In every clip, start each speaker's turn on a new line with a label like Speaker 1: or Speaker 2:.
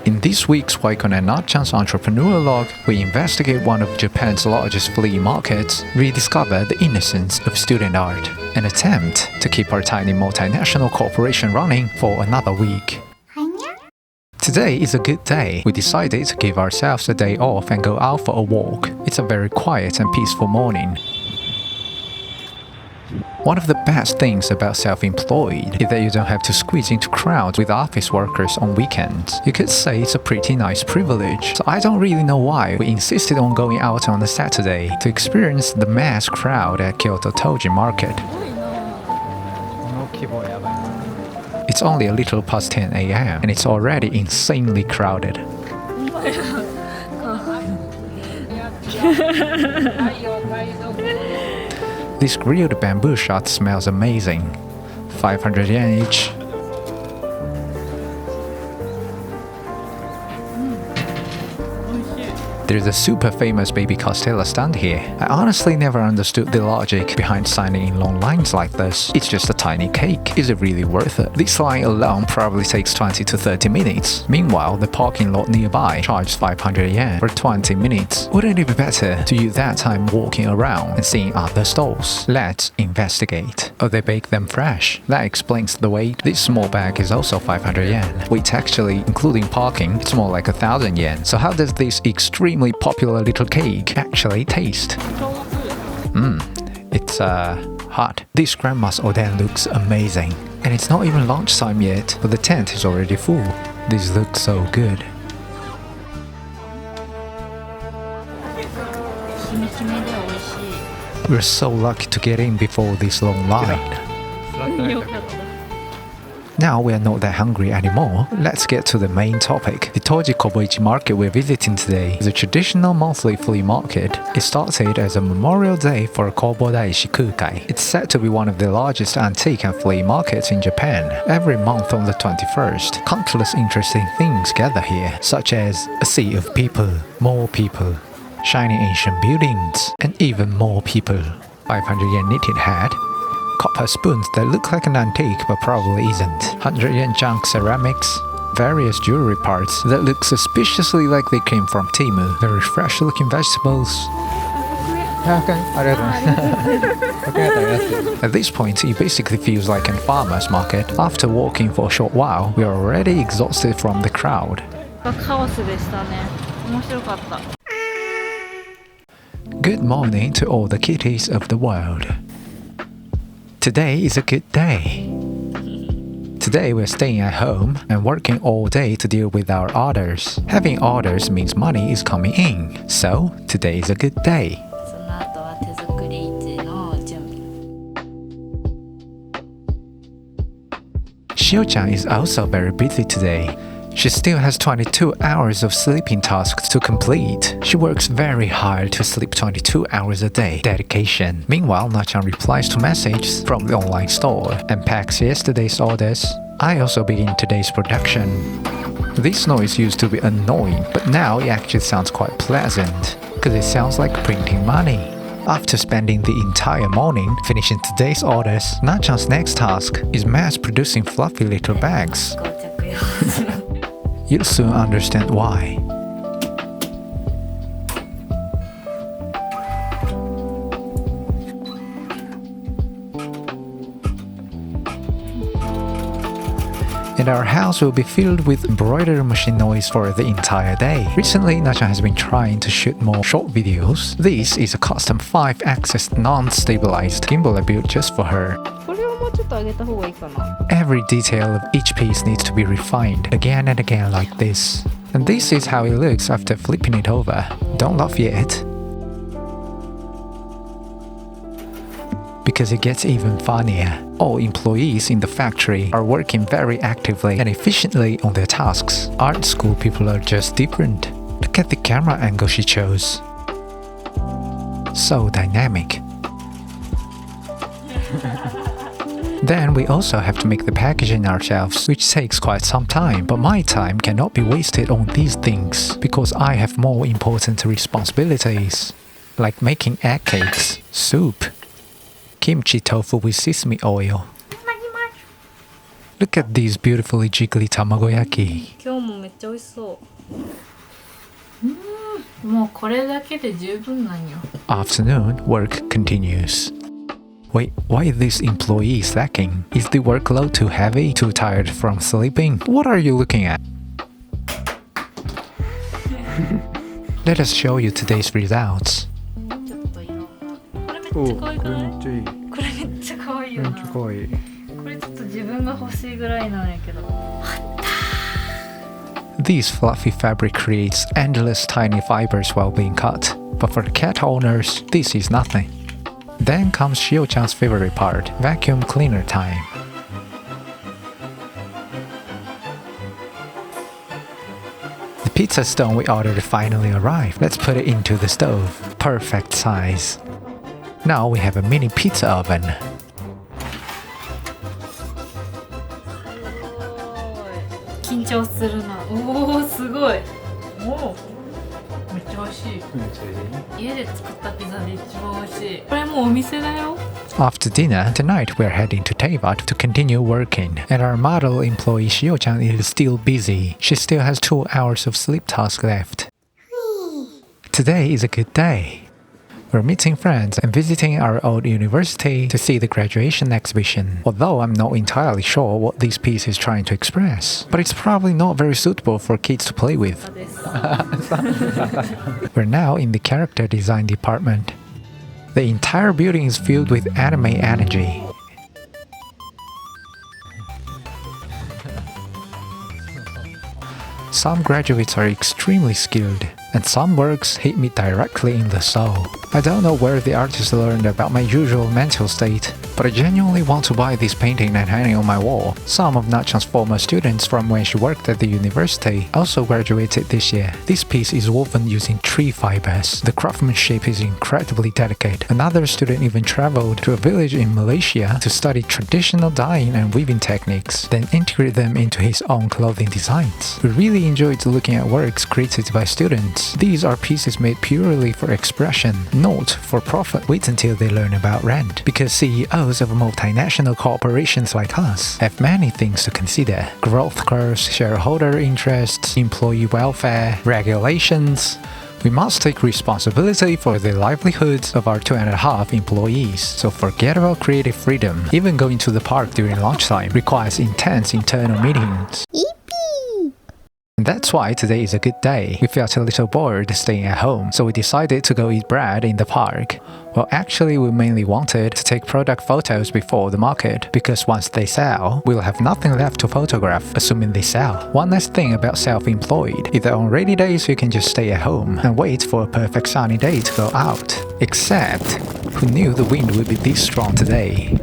Speaker 1: In this week's Waikon and Not-chan's Entrepreneur Log, we investigate one of Japan's largest flea markets, rediscover the innocence of student art, and attempt to keep our tiny multinational corporation running for another week. Today is a good day. We decided to give ourselves a day off and go out for a walk. It's a very quiet and peaceful morning. One of the best things about self-employed is that you don't have to squeeze into crowds with office workers on weekends. You could say it's a pretty nice privilege, so I don't really know why we insisted on going out on a Saturday to experience the mass crowd at Kyoto Toji market. It's only a little past 10 a.m. and it's already insanely crowded. This grilled bamboo shot smells amazing. 500 yen each. There's a super famous baby castella stand here. I honestly never understood the logic behind signing in long lines like this. It's just a tiny cake. Is it really worth it? This line alone probably takes 20 to 30 minutes. Meanwhile, the parking lot nearby charges 500 yen for 20 minutes. Wouldn't it be better to use that time walking around and seeing other stalls? Let's investigate. Oh, they bake them fresh. That explains the weight. This small bag is also 500 yen. Weight actually, including parking, it's more like 1,000 yen. So how does this extremely popular little cake actually taste? It's hot. This grandma's oden looks amazing. And it's not even lunchtime yet, but the tent is already full. This looks so good. We're so lucky to get in before this long line. Now we are not that hungry anymore. Let's get to the main topic. The Toji Koboichi market we're visiting today is a traditional monthly flea market. It started as a memorial day for Kobodaishi Kukai. It's said to be one of the largest antique and flea markets in Japan. Every month on the 21st, countless interesting things gather here, such as a sea of people, more people, shiny ancient buildings, and even more people. 500 yen knitted hat, copper spoons that look like an antique but probably isn't, 100 yen junk ceramics, various jewelry parts that look suspiciously like they came from Temu, very fresh looking vegetables. At this point, it basically feels like a farmer's market. After walking for a short while, we are already exhausted from the crowd. Good morning to all the kitties of the world. Today is a good day. Today we're staying at home and working all day to deal with our orders. Having orders means money is coming in, so today is a good day. Shio-chan is also very busy today. She still has 22 hours of sleeping tasks to complete. She works very hard to sleep 22 hours a day. Dedication. Meanwhile, Na-chan replies to messages from the online store and packs yesterday's orders. I also begin today's production. This noise used to be annoying, but now it actually sounds quite pleasant, because it sounds like printing money. After spending the entire morning finishing today's orders, Na-chan's next task is mass-producing fluffy little bags. You'll soon understand why. And our house will be filled with embroidery machine noise for the entire day. Recently, Na-chan has been trying to shoot more short videos. This is a custom 5-axis non-stabilized gimbal I built just for her. Every detail of each piece needs to be refined again and again like this. And this is how it looks after flipping it over. Don't laugh yet, because it gets even funnier. All employees in the factory are working very actively and efficiently on their tasks. Art school people are just different. Look at the camera angle she chose. So dynamic. Then we also have to make the packaging ourselves, which takes quite some time, but my time cannot be wasted on these things, because I have more important responsibilities, like making egg cakes, soup, kimchi tofu with sesame oil, Look at these beautifully jiggly tamagoyaki.
Speaker 2: 今日もめっちゃ美味しそう。もうこれだけで十分なんよ。
Speaker 1: Afternoon, work continues. Wait, why is this employee slacking? Is the workload too heavy? Too tired from sleeping? What are you looking at? Let us show you today's results.
Speaker 2: ちょっといろんな。これめっちゃ可愛くない？これめっちゃ可愛いよな。これちょっと自分が欲しいぐらいなんやけど。
Speaker 1: This fluffy fabric creates endless tiny fibers while being cut. But for the cat owners, this is nothing. Then comes Shio-chan's favorite part, vacuum cleaner time. The pizza stone we ordered finally arrived. Let's put it into the stove. Perfect size. Now we have a mini pizza oven.
Speaker 2: 緊張するな。おお、すごい。おお。めっちゃ美味しい。家で作ったピザで一番美味しい。これもうお店だよ。
Speaker 1: After dinner, tonight we're heading to Telephoto to continue working, and our model employee Shio-chan is still busy. She still has 2 hours of sleep task left. Today is a good day. We're meeting friends and visiting our old university to see the graduation exhibition. Although I'm not entirely sure what this piece is trying to express, but it's probably not very suitable for kids to play with. We're now in the character design department. The entire building is filled with anime energy. Some graduates are extremely skilled, and some works hit me directly in the soul. I don't know where the artist learned about my usual mental state, but I genuinely want to buy this painting and hang it on my wall. Some of Nachan's former students from when she worked at the university also graduated this year. This piece is woven using tree fibers. The craftsmanship is incredibly delicate. Another student even traveled to a village in Malaysia to study traditional dyeing and weaving techniques, then integrate them into his own clothing designs. We really enjoyed looking at works created by students. These are pieces made purely for expression, not for profit. Wait until they learn about rent, because CEOs of multinational corporations like us have many things to consider: growth curves, shareholder interests, employee welfare, regulations. We must take responsibility for the livelihoods of our 2.5 employees, so forget about creative freedom. Even going to the park during lunchtime requires intense internal meetings. And that's why today is a good day. We felt a little bored staying at home, so we decided to go eat bread in the park. Well, actually, we mainly wanted to take product photos before the market, because once they sell, we'll have nothing left to photograph, assuming they sell. One nice thing about self-employed is that on rainy days you can just stay at home and wait for a perfect sunny day to go out. Except, who knew the wind would be this strong today?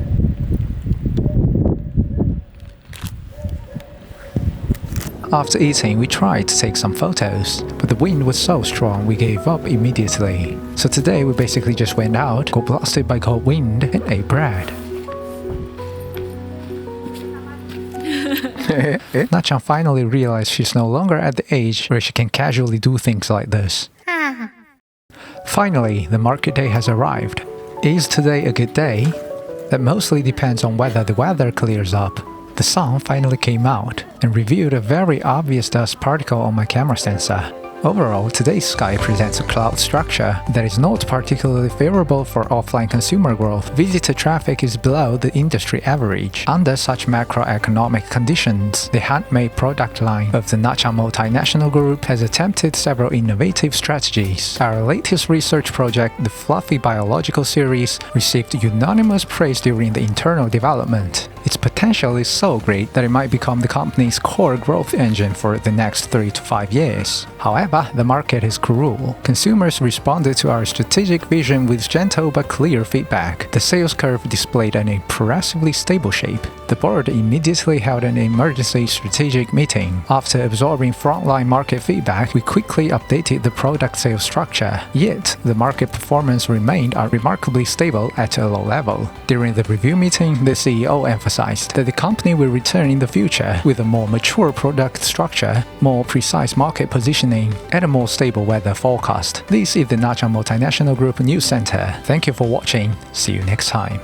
Speaker 1: After eating, we tried to take some photos, but the wind was so strong we gave up immediately. So today we basically just went out, got blasted by cold wind, and ate bread. Nachan finally realized she's no longer at the age where she can casually do things like this. Finally, the market day has arrived. Is today a good day? That mostly depends on whether the weather clears up. The sun finally came out and revealed a very obvious dust particle on my camera sensor. Overall, today's sky presents a cloud structure that is not particularly favorable for offline consumer growth. Visitor traffic is below the industry average. Under such macroeconomic conditions, the handmade product line of the Nachan multinational group has attempted several innovative strategies. Our latest research project, the Fluffy Biological series, received unanimous praise during the internal development. Its potential is so great that it might become the company's core growth engine for the next 3 to 5 years. However, the market is cruel. Consumers responded to our strategic vision with gentle but clear feedback. The sales curve displayed an impressively stable shape. The board immediately held an emergency strategic meeting. After absorbing frontline market feedback, we quickly updated the product sales structure. Yet, the market performance remained remarkably stable at a low level. During the review meeting, the CEO emphasized that the company will return in the future with a more mature product structure, more precise market positioning, and a more stable weather forecast. This is the Nachan Multinational Group News Center. Thank you for watching. See you next time.